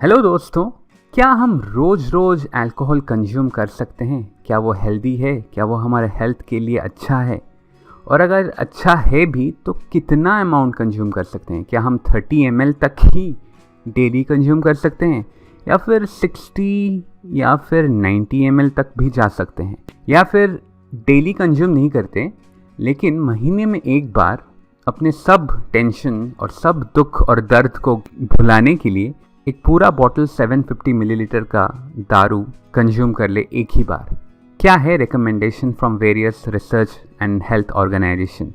Hello दोस्तों, क्या हम रोज़ रोज़ अल्कोहल कंज्यूम कर सकते हैं? क्या वो हेल्दी है? क्या वो हमारे हेल्थ के लिए अच्छा है? और अगर अच्छा है भी तो कितना अमाउंट कंज्यूम कर सकते हैं? क्या हम 30 ml तक ही डेली कंज्यूम कर सकते हैं, या फिर 60 या फिर 90 ml तक भी जा सकते हैं? या फिर डेली कंज्यूम नहीं करते लेकिन महीने में एक बार अपने सब टेंशन और सब दुख और दर्द को भुलाने के लिए एक पूरा बॉटल 750 मिलीलीटर का दारू कंज्यूम कर ले एक ही बार? क्या है recommendation from various research and health organization?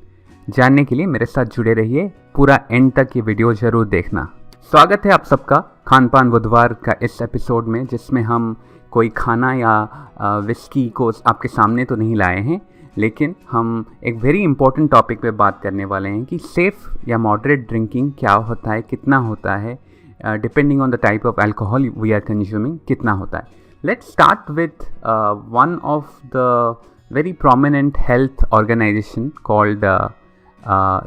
जानने के लिए मेरे साथ जुड़े रहिए, पूरा एंड तक ये वीडियो जरूर देखना। स्वागत है आप सबका खान पान बुधवार का इस एपिसोड में, जिसमें हम कोई खाना या विस्की को आपके सामने तो नहीं लाए हैं, लेकिन हम एक वेरी इंपॉर्टेंट टॉपिक पे बात करने वाले हैं कि सेफ़ या मॉडरेट ड्रिंकिंग क्या होता है, कितना होता है, depending on the type of alcohol we are consuming, कितना होता है। Let's start with one of the very prominent health organization called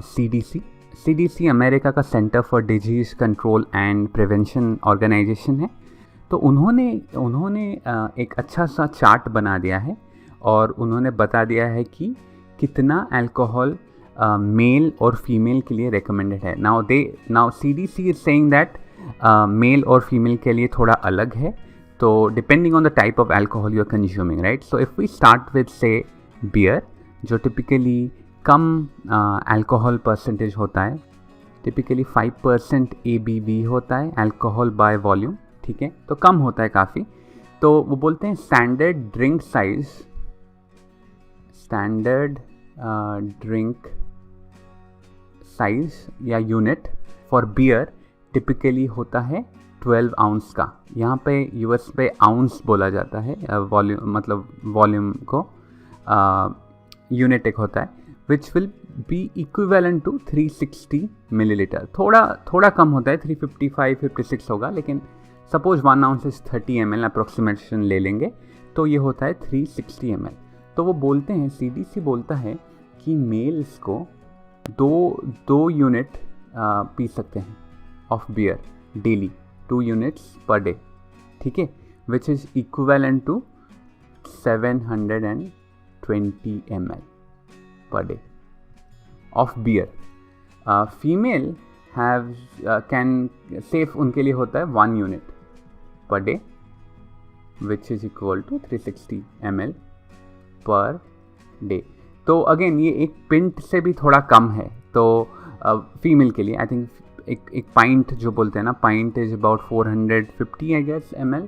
CDC। CDC America का centre for disease control and prevention organization है। तो उन्होंने एक अच्छा सा चार्ट बना दिया है और उन्होंने बता दिया है कि कितना अल्कोहल मेल और फीमेल के लिए रिकमेंडेड है। Now CDC is saying that male और फीमेल के लिए थोड़ा अलग है, तो depending on the type of alcohol you are consuming, right? So if we start with say beer, जो टिपिकली कम अल्कोहल परसेंटेज होता है, टिपिकली 5% ABV होता है अल्कोहल बाय वॉल्यूम, ठीक है, तो कम होता है काफ़ी। तो वो बोलते हैं स्टैंडर्ड ड्रिंक साइज या यूनिट फॉर बियर टिपिकली होता है 12 आउंस का। यहाँ पे US पे आउंस बोला जाता है, वॉल्यूम मतलब वॉल्यूम को यूनिट एक होता है, which will be equivalent to 360 millilitre. थोड़ा कम होता है, 355-56 होगा, लेकिन suppose 1 ounce is 30 ml, approximation ले लेंगे तो ये होता है 360 ml। तो वो बोलते हैं, CDC बोलता है कि मेल्स को दो यूनिट पी सकते हैं of beer daily, 2 units per day, ठीक है, which is equivalent to 720 ml per day of beer. Female have can safe उनके लिए होता है 1 unit per day, which is equal to 360 ml per day. तो अगेन ये एक पिंट से भी थोड़ा कम है। तो फीमेल के लिए आई थिंक एक पाइंट जो बोलते हैं ना, pint is about 450 I guess ml।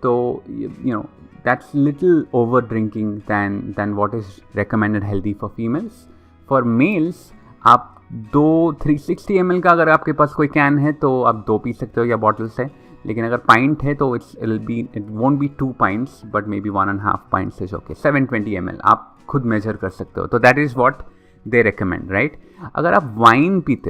तो you know that's little over drinking than what is recommended healthy for females. For males आप 360 ml का अगर आपके पास कोई कैन है तो आप 2 पी सकते हो या बॉटल से, लेकिन अगर पाइंट है तो it won't be 2 pints but may be 1.5 pints is okay. 720 ml आप खुद मेजर कर सकते हो। तो that is what they recommend, right? अगर आप वाइन पीते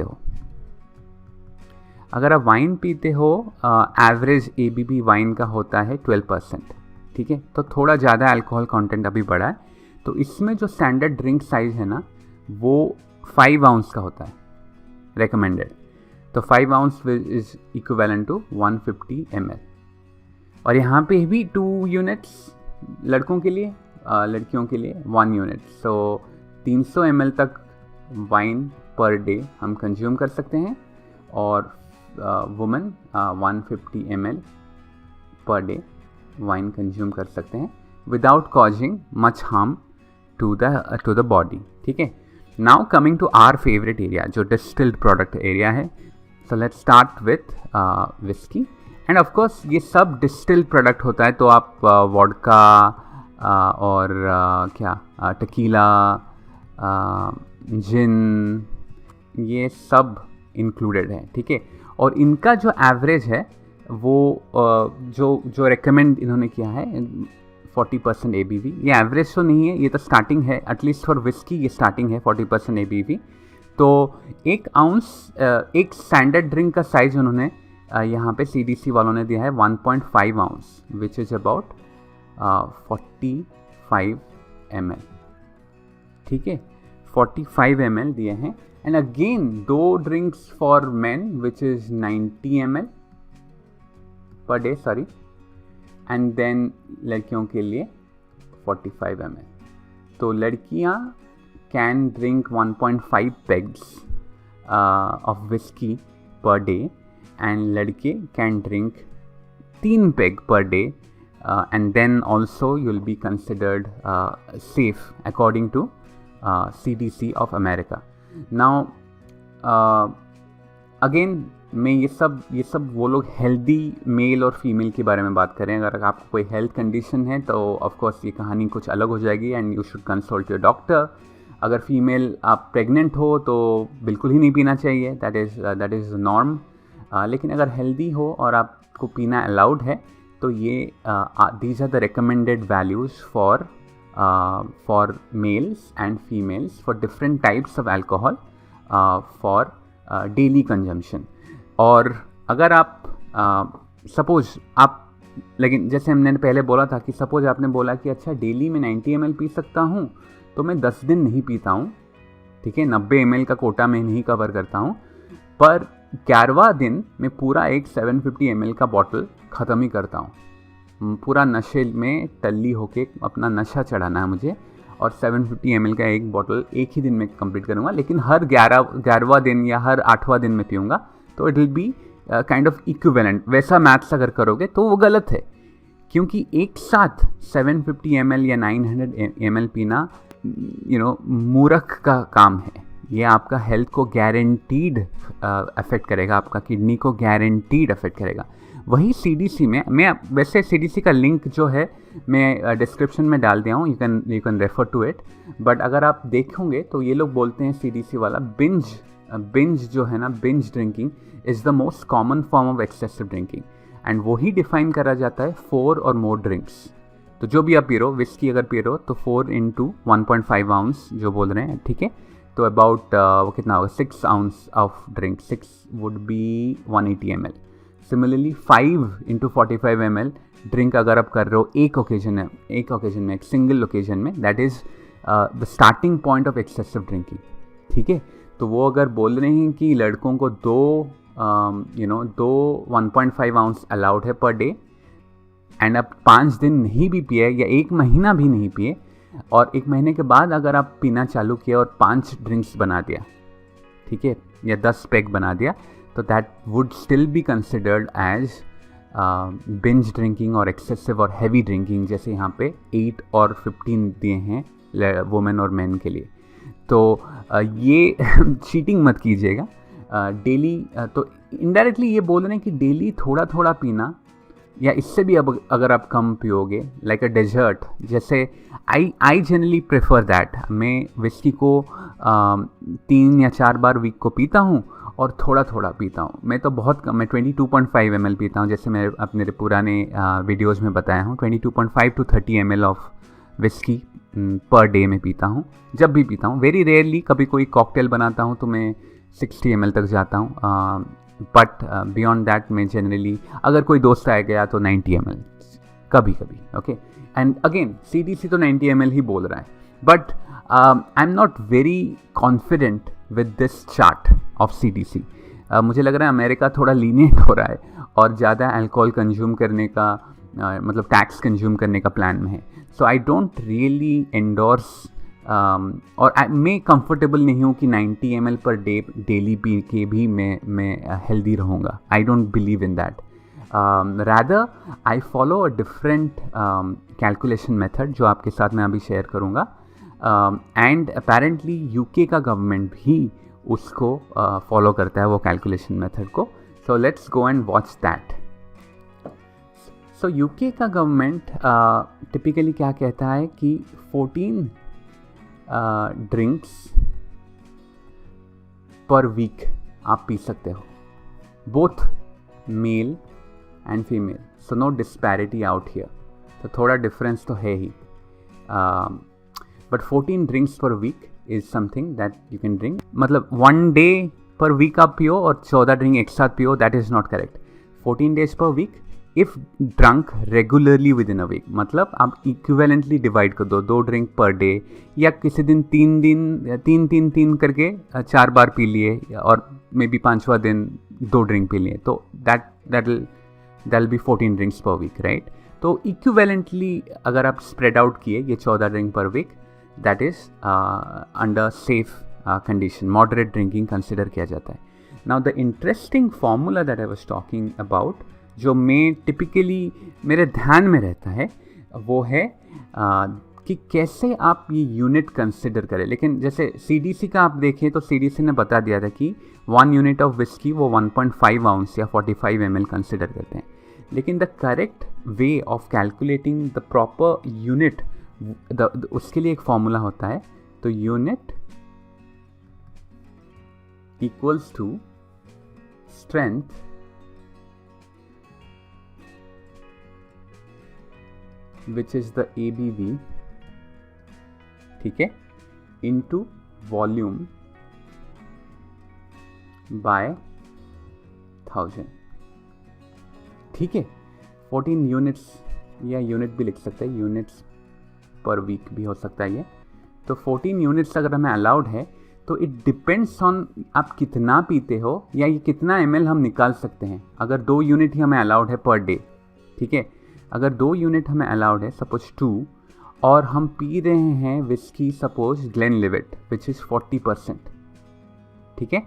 हो, एवरेज ABV वाइन का होता है 12%, ठीक है, तो थोड़ा ज़्यादा अल्कोहल कंटेंट अभी बढ़ा है। तो इसमें जो स्टैंडर्ड ड्रिंक साइज है ना, वो 5 आउंस का होता है रिकमेंडेड। तो 5 ounce is equivalent to 150 ml। और यहाँ पे भी 2 units लड़कों के लिए, लड़कियों के लिए 1 unit। सो 300 ml तक वाइन पर डे हम कंज्यूम कर सकते हैं, और women 150 ml per day wine consume कर सकते हैं without causing much harm to the body, ठीक है। Now coming to our favourite area, जो डिस्टिल्ड प्रोडक्ट एरिया है। So let's start with whisky, and of course ये सब डिस्टिल्ड प्रोडक्ट होता है। तो आप वोडका और टकीला, जिन, ये सब इंक्लूडेड है, ठीक है। और इनका जो एवरेज है वो जो रिकमेंड इन्होंने किया है 40% ABV। ये एवरेज तो नहीं है, ये तो स्टार्टिंग है, एटलीस्ट फॉर विस्की ये स्टार्टिंग है 40% ABV। तो 1 आउंस एक स्टैंडर्ड ड्रिंक का साइज उन्होंने यहाँ पे CDC वालों ने दिया है 1.5 ounce, which is about 45 ml, ठीक है, 45 ml दिए हैं। And again 2 drinks for men which is 90 ml per day sorry, and then लड़कियों के लिए 45 ml. तो लड़कियाँ can drink 1.5 pegs of whiskey per day and लड़के can drink 3 peg per day, and then also you'll be considered safe according to CDC of America. Now again मैं ये सब वो लोग हेल्दी मेल और फीमेल के बारे में बात करें. अगर आपको कोई हेल्थ कंडीशन है तो ऑफ कोर्स ये कहानी कुछ अलग हो जाएगी and you should consult your doctor. अगर फीमेल आप प्रेग्नेंट हो तो बिल्कुल ही नहीं पीना चाहिए, दैट इज़ नॉर्म. लेकिन अगर हेल्दी हो और आपको पीना अलाउड है तो ये these are the recommended values for males and females for different types of alcohol for daily consumption. और अगर आप सपोज आप, लेकिन जैसे हमने पहले बोला था कि सपोज आपने बोला कि अच्छा डेली में 90 ml पी सकता हूँ तो मैं 10 दिन नहीं पीता हूँ, ठीक है, 90 ml का कोटा मैं नहीं कवर करता हूँ, पर 11वां दिन मैं पूरा एक 750 ml का बॉटल ख़त्म ही करता हूँ. पूरा नशे में टल्ली होके अपना नशा चढ़ाना है मुझे और 750 ml का एक बॉटल एक ही दिन में कंप्लीट करूँगा, लेकिन हर 11वां दिन या हर 8वां दिन में पीऊँगा. तो it will be kind of equivalent. वैसा मैथ्स अगर करोगे तो वो गलत है, क्योंकि एक साथ 750 ml या 900 ml पीना मूर्ख का काम है. ये आपका हेल्थ को गारंटीड अफेक्ट करेगा, आपका किडनी को गारंटीड अफेक्ट करेगा. वही CDC में, मैं वैसे CDC का लिंक जो है मैं डिस्क्रिप्शन में डाल दिया हूँ, you can refer to it. But अगर आप देखोगे तो ये लोग बोलते हैं CDC वाला बिंज जो है ना, binge drinking is the most common form of excessive drinking, and वही डिफाइन करा जाता है 4 और मोर ड्रिंक्स. तो जो भी आप पी रहे हो, विस्की अगर पी रहे हो तो 4 into 1.5 ounce जो बोल रहे हैं, ठीक है, तो अबाउट वो कितना होगा, 6 ounce of drink, 6 would be 180 ml. Similarly 5 into 45 ml drink अगर आप कर रहे हो एक ओकेजन में, एक सिंगल ओकेजन में, that is the starting point of excessive drinking, ठीक है. तो वो अगर बोल रहे हैं कि लड़कों को दो 1.5 ounce अलाउड है पर डे, एंड अब 5 दिन नहीं भी पिए या 1 महीना भी नहीं पिए, और 1 महीने के बाद अगर आप पीना चालू किया और 5 ड्रिंक्स बना दिया, ठीक है, या 10 पैक बना दिया, तो that would still be considered as binge drinking और एक्सेसिव और हैवी ड्रिंकिंग, जैसे यहाँ पे 8 और 15 दिए हैं वुमेन और मैन के लिए. तो ये चीटिंग मत कीजिएगा डेली. तो इनडायरेक्टली ये बोल रहे हैं कि डेली थोड़ा थोड़ा पीना, या इससे भी अब अगर आप कम पियोगे, लाइक अ डेजर्ट, जैसे आई जनरली प्रेफर दैट. मैं विस्की को 3 या 4 बार वीक को पीता हूँ और थोड़ा थोड़ा पीता हूँ. मैं तो बहुत कम, मैं 22.5 ml पीता हूँ, जैसे मैं अपने पुराने वीडियोज़ में बताया हूँ. 22.5 to 30 ml of whisky per day में पीता हूँ, जब भी पीता हूँ. वेरी रेयरली कभी कोई कॉकटेल बनाता हूँ तो मैं 60 ml तक जाता हूँ, बट बियॉन्ड दैट मैं जनरली, अगर कोई दोस्त आ गया तो 90 ml कभी कभी, ओके. एंड अगेन CDC तो 90 ml ही बोल रहा है, but I am not very confident with this chart of CDC. मुझे लग रहा है अमेरिका थोड़ा लीनियंट हो रहा है और ज़्यादा अल्कोहल कंज्यूम करने का मतलब टैक्स कंज्यूम करने का प्लान में है. सो आई डोंट रियली एंडोर्स, और मैं कंफर्टेबल नहीं हूँ कि 90 ml per day daily P के भी मैं हेल्दी रहूँगा. I don't believe in that. Rather I follow a different calculation method जो आपके साथ मैं अभी शेयर करूँगा, एंड अपेरेंटली UK का गवर्नमेंट भी उसको फॉलो करता है, वो कैलकुलेशन मेथड को. So let's go and watch that. So UK का गवर्नमेंट टिपिकली क्या कहता है कि 14 ड्रिंक्स पर वीक आप पी सकते हो, both male and female. So no disparity out here. तो थोड़ा डिफरेंस तो है ही, but 14 drinks per week is something that you can drink. मतलब 1 डे पर वीक आप पियो और 14 ड्रिंक एक साथ पियो, that is not correct. 14 days per week if drunk regularly within a week, मतलब आप इक्विवेलेंटली डिवाइड कर दो, 2 ड्रिंक पर डे, या किसी दिन 3 करके 4 बार पी लिए, और मे बी 5वां दिन 2 ड्रिंक पी लिए, तो that will that be 14 drinks per week, right? तो इक्विवेलेंटली अगर आप स्प्रेड आउट किए ये 14 drink per week, that is under safe condition, moderate drinking consider किया जाता है. Now the interesting formula that I was talking about, जो मैं टिपिकली मेरे ध्यान में रहता है, वो है कि कैसे आप ये यूनिट कंसिडर करें. लेकिन जैसे CDC का आप देखें तो CDC ने बता दिया था कि 1 यूनिट ऑफ विस्की वो 1.5 आउंस या 45 ml कंसिडर करते हैं. लेकिन the correct way of calculating the proper unit, उसके लिए एक फॉर्मूला होता है. तो unit equals to strength which is the ABV, ठीक है, इनटू वॉल्यूम बाय 1000, ठीक है. 14 यूनिट्स या यूनिट भी लिख सकते हैं, यूनिट्स पर वीक भी हो सकता है ये. तो 14 यूनिट्स अगर हमें अलाउड है तो इट डिपेंड्स ऑन आप कितना पीते हो या ये कितना ml हम निकाल सकते हैं. अगर 2 यूनिट ही हमें अलाउड है पर डे, ठीक है, अगर 2 यूनिट हमें अलाउड है, सपोज 2, और हम पी रहे हैं whisky suppose Glenlivet which is 40%, ठीक है.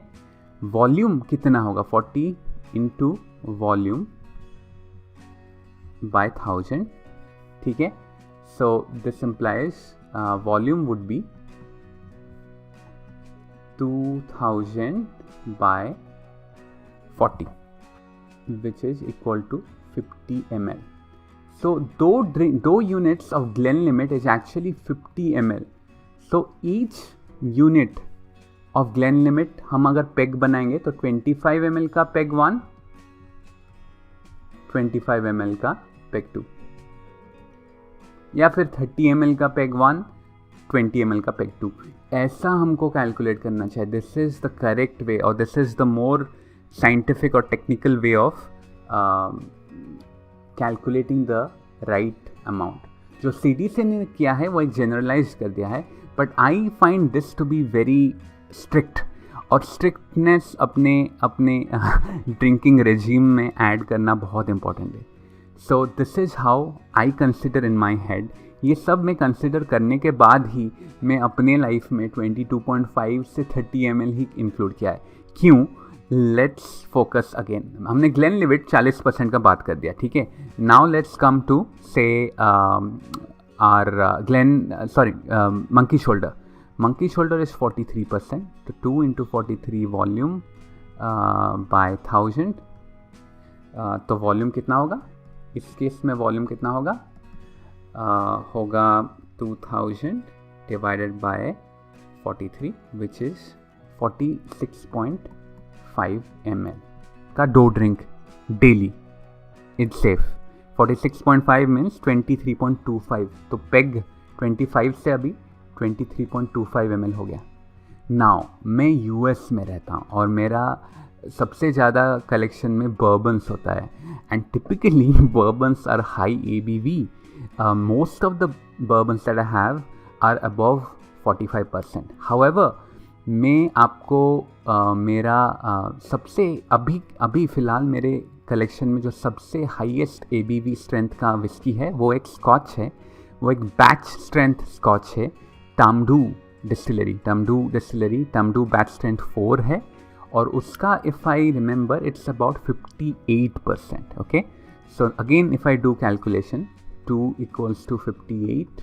वॉल्यूम कितना होगा? 40 इंटू वॉल्यूम बाय 1000, ठीक है. So this implies volume would be 2000 by 40 which is equal to 50 ml. So, 2 units of Glenlivet is actually 50 ml. So, each unit of Glenlivet हम अगर peg बनाएंगे तो 25 ml का पेग 1, 25 ml का peg 2, या फिर 30 ml का पेग 1, 20 ml का पेग 2. ऐसा हमको कैलकुलेट करना चाहिए. This is the correct way, और this is the more scientific और technical way of calculating the right amount. जो CDC ने किया है वो एक जनरलाइज कर दिया है, but I find this to be very strict, और स्ट्रिक्टनेस अपने ड्रिंकिंग रेजिम में ऐड करना बहुत इंपॉर्टेंट है. So this is how I consider in my head. ये सब मैं कंसिडर करने के बाद ही मैं अपने लाइफ में 22.5 से 30 ml ही इंक्लूड किया है. क्यों? Let's focus again. हमने ग्लेनलिवेट 40% का बात कर दिया, ठीक है. Now let's come to say our Monkey Shoulder. Monkey Shoulder is 43%. तो 2 into 43 वॉल्यूम बाय 1000. तो वॉल्यूम कितना होगा इस केस में? वॉल्यूम कितना होगा? होगा 2000 divided by 43 which is 46.5 ml का 2 drink daily. It's safe. 46.5 means 23.25. तो पेग 25 से अभी 23.25 ml हो गया. नाउ मैं US में रहता हूँ और मेरा सबसे ज़्यादा कलेक्शन में बर्बन्स होता है, and typically bourbons are high ABV. Most of the bourbons that I have are above 45%. However मैं आपको मेरा सबसे अभी फ़िलहाल मेरे कलेक्शन में जो सबसे हाईएस्ट ABV स्ट्रेंथ का विस्की है वो एक स्कॉच है. वो एक बैच स्ट्रेंथ स्कॉच है, टामडू डिस्टिलरी. टामडू बैच स्ट्रेंथ 4 है, और उसका if I remember it's about 58%. Okay, so again if I do calculation, 2 equals to 58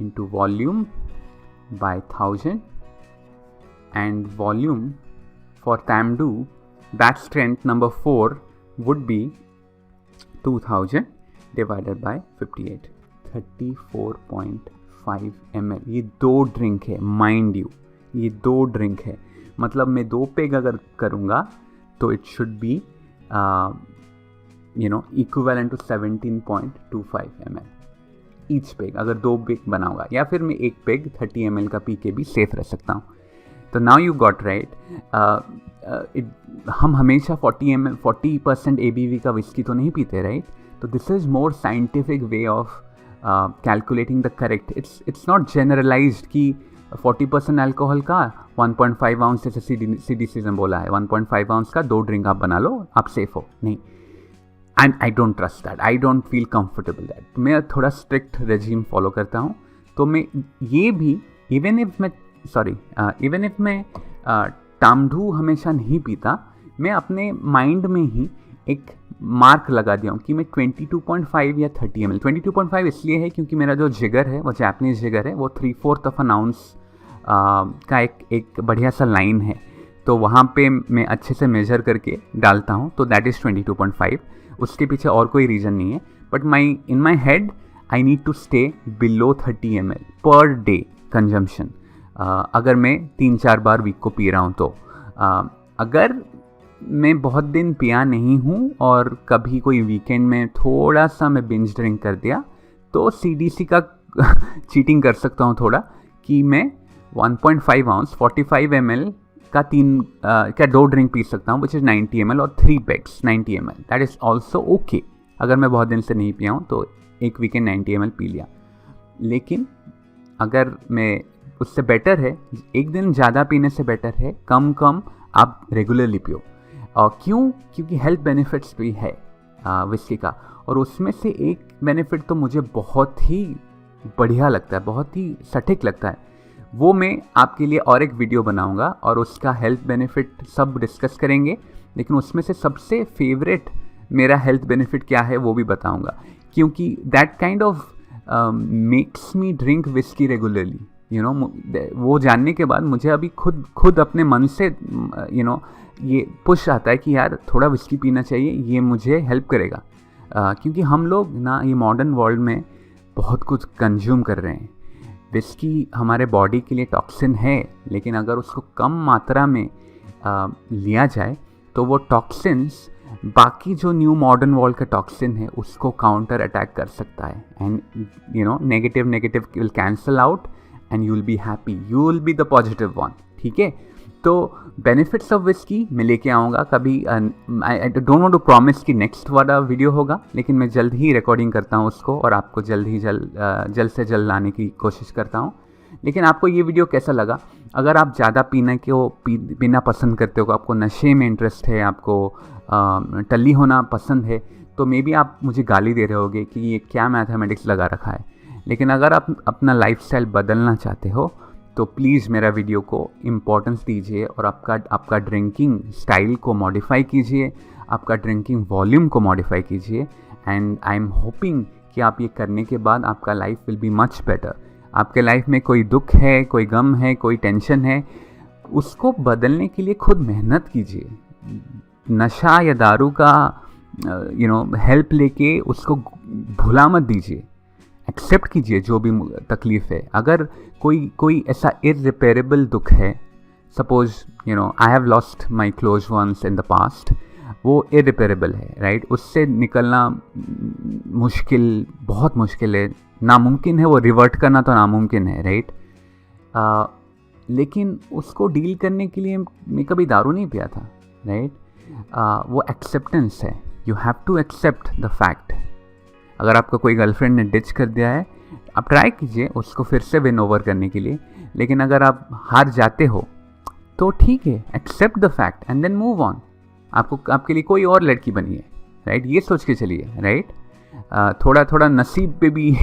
into volume by 1000, and volume for Tamdu batch strength number 4 would be 2000 divided by 58, 34.5 ml. ये 2 drink है, mind you, ये 2 drink है. मतलब मैं 2 peg अगर करूँगा तो it should be equivalent to 17.25 ml each peg. अगर 2 पेग बनाऊंगा, या फिर मैं 1 पेग 30 ml का पी के भी सेफ रह सकता हूँ. तो नाउ यू गॉट राइट. हम हमेशा 40% ABV का विस्की तो नहीं पीते, राइट? तो this is more scientific way of calculating the correct. It's not generalised कि 40% अल्कोहल का 1.5 आउंस, जैसे CDC ने बोला है 1.5 आउंस का 2 ड्रिंक आप बना लो, आप सेफ हो. नहीं, and I don't trust that, I don't feel comfortable that. मैं थोड़ा स्ट्रिक्ट रेजिम फॉलो करता हूँ, तो मैं ये भी इवन इफ मैं तामढू हमेशा नहीं पीता, मैं अपने माइंड में ही एक मार्क लगा दिया हूँ कि मैं 22.5 या 30 ml, 22.5 इसलिए है क्योंकि मेरा जो जिगर है वो जैपनीज़ जिगर है, वो 3/4 ऑफ एन आउंस का एक बढ़िया सा लाइन है, तो वहाँ पे मैं अच्छे से मेजर करके डालता हूँ, तो दैट इज़ 22.5। उसके पीछे और कोई रीज़न नहीं है, but in my head I need to stay below 30 ml per day consumption, अगर मैं 3-4 बार वीक को पी रहा हूँ तो। अगर मैं बहुत दिन पिया नहीं हूँ और कभी कोई वीकेंड में थोड़ा सा मैं बिंज ड्रिंक कर दिया, तो CDC का चीटिंग कर सकता हूँ थोड़ा, कि मैं 1.5 आउंस 45 ml का 2 ड्रिंक पी सकता हूँ, विच इज़ 90 ml, और 3 pegs 90 ml, that is also okay. अगर मैं बहुत दिन से नहीं पिया हूँ तो एक वीकेंड 90 ml पी लिया। लेकिन अगर मैं उससे बेटर है, एक दिन ज़्यादा पीने से बेटर है कम आप रेगुलरली पियो। क्यों? क्योंकि हेल्थ बेनिफिट्स भी है विस्की का, और उसमें से एक बेनिफिट तो मुझे बहुत ही बढ़िया लगता है, बहुत ही सटीक लगता है, वो मैं आपके लिए और एक वीडियो बनाऊंगा और उसका हेल्थ बेनिफिट सब डिस्कस करेंगे। लेकिन उसमें से सबसे फेवरेट मेरा हेल्थ बेनिफिट क्या है वो भी बताऊंगा, क्योंकि that kind of makes me drink whisky regularly, you know. वो जानने के बाद मुझे अभी खुद अपने मन से ये पुश आता है कि यार थोड़ा विस्की पीना चाहिए, ये मुझे हेल्प करेगा। क्योंकि हम लोग ना ये मॉडर्न वर्ल्ड में बहुत कुछ कंज्यूम कर रहे हैं। विस्की हमारे बॉडी के लिए टॉक्सिन है, लेकिन अगर उसको कम मात्रा में लिया जाए तो वो टॉक्सिन्स बाकी जो न्यू मॉडर्न वर्ल्ड का टॉक्सिन है उसको काउंटर अटैक कर सकता है, and negative will cancel out and you will be happy, you will be the positive one. ठीक है, तो बेनिफिट्स ऑफ विस्की मैं लेके आऊँगा कभी। I don't want to promise कि नेक्स्ट वाला वीडियो होगा, लेकिन मैं जल्द ही रिकॉर्डिंग करता हूँ उसको और आपको जल्द से जल्द लाने की कोशिश करता हूँ। लेकिन आपको ये वीडियो कैसा लगा? अगर आप ज़्यादा पीना पसंद करते हो, आपको नशे में इंटरेस्ट है, आपको टल्ली होना पसंद है, तो मे बी आप मुझे गाली दे रहे होगे कि ये क्या मैथमेटिक्स लगा रखा है। लेकिन अगर आप अपना लाइफस्टाइल बदलना चाहते हो तो प्लीज़ मेरा वीडियो को इम्पोर्टेंस दीजिए और आपका ड्रिंकिंग स्टाइल को मॉडिफाई कीजिए, आपका ड्रिंकिंग वॉल्यूम को मॉडिफाई कीजिए, एंड आई एम होपिंग कि आप ये करने के बाद आपका life will be much better. आपके लाइफ में कोई दुख है, कोई गम है, कोई टेंशन है, उसको बदलने के लिए खुद मेहनत कीजिए। नशा या दारू का हेल्प लेके उसको भुला मत दीजिए, एक्सेप्ट कीजिए जो भी तकलीफ़ है। अगर कोई ऐसा इररिपेरेबल दुख है, suppose I have lost my close ones in the past, वो इररिपेरेबल है, राइट? उससे निकलना मुश्किल, बहुत मुश्किल है, नामुमकिन है, वो रिवर्ट करना तो नामुमकिन है, राइट? लेकिन उसको डील करने के लिए मैं कभी दारू नहीं पिया था, राइट? वो एक्सेप्टेंस है, you have to accept the fact. अगर आपका कोई गर्लफ्रेंड ने डिच कर दिया है, आप ट्राई कीजिए उसको फिर से विन ओवर करने के लिए, लेकिन अगर आप हार जाते हो तो ठीक है, accept the fact and then move on. आपके लिए कोई और लड़की बनी है, राइट? ये सोच के चलिए, राइट? थोड़ा नसीब पे भी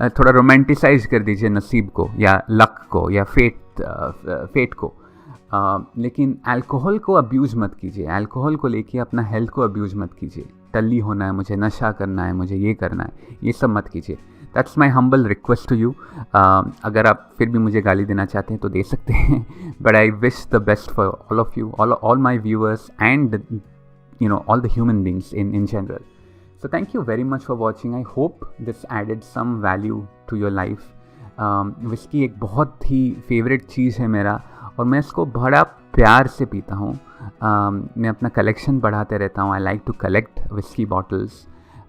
थोड़ा रोमांटिसाइज कर दीजिए नसीब को या लक को या फेट को। लेकिन अल्कोहल को अब्यूज़ मत कीजिए, अल्कोहल को लेके अपना हेल्थ को अब्यूज़ मत कीजिए। टल्ली होना है, मुझे नशा करना है, मुझे ये करना है, ये सब मत कीजिए। That's my humble request to you. अगर आप फिर भी मुझे गाली देना चाहते हैं तो दे सकते हैं, but I wish the best for all of you, all my viewers and all the human beings in general. So thank you very much for watching. I hope this added some value to your life. Whisky एक बहुत ही favourite चीज़ है मेरा, और मैं इसको बड़ा प्यार से पीता हूँ। मैं अपना कलेक्शन बढ़ाते रहता हूँ। I like to collect whisky bottles,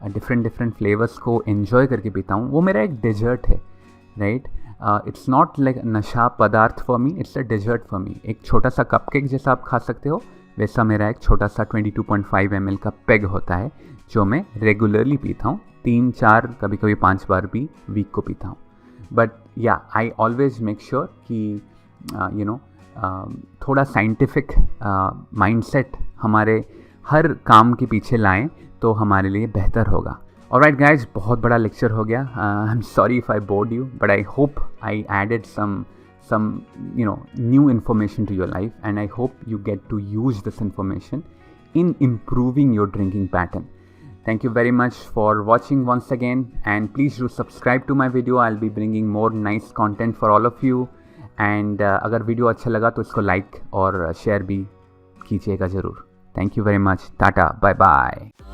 different flavours को एन्जॉय करके पीता हूँ। वो मेरा एक डेजर्ट है, राइट? इट्स नॉट लाइक नशा पदार्थ for me, it's a dessert for me. एक छोटा सा कपकेक जैसा आप खा सकते हो, वैसा मेरा एक छोटा सा 22.5 ml का पेग होता है, जो मैं रेगुलरली पीता हूँ, 3-4 कभी 5 बार भी वीक को पीता हूँ। बट या आई ऑलवेज मेक श्योर कि थोड़ा साइंटिफिक माइंडसेट हमारे हर काम के पीछे लाएं, तो तो हमारे लिए बेहतर होगा। ऑलराइट गाइज, बहुत बड़ा लेक्चर हो गया। I am sorry if I bored you, but I hope I added some new information to your life, and I hope you get to use this information in improving your drinking pattern. Thank you very much for watching once again, and please do subscribe to my video. I'll be bringing more nice content for all of you, and अगर video अच्छा लगा तो इसको like और share भी कीजिएगा ज़रूर। Thank you very much. Tata. Bye bye.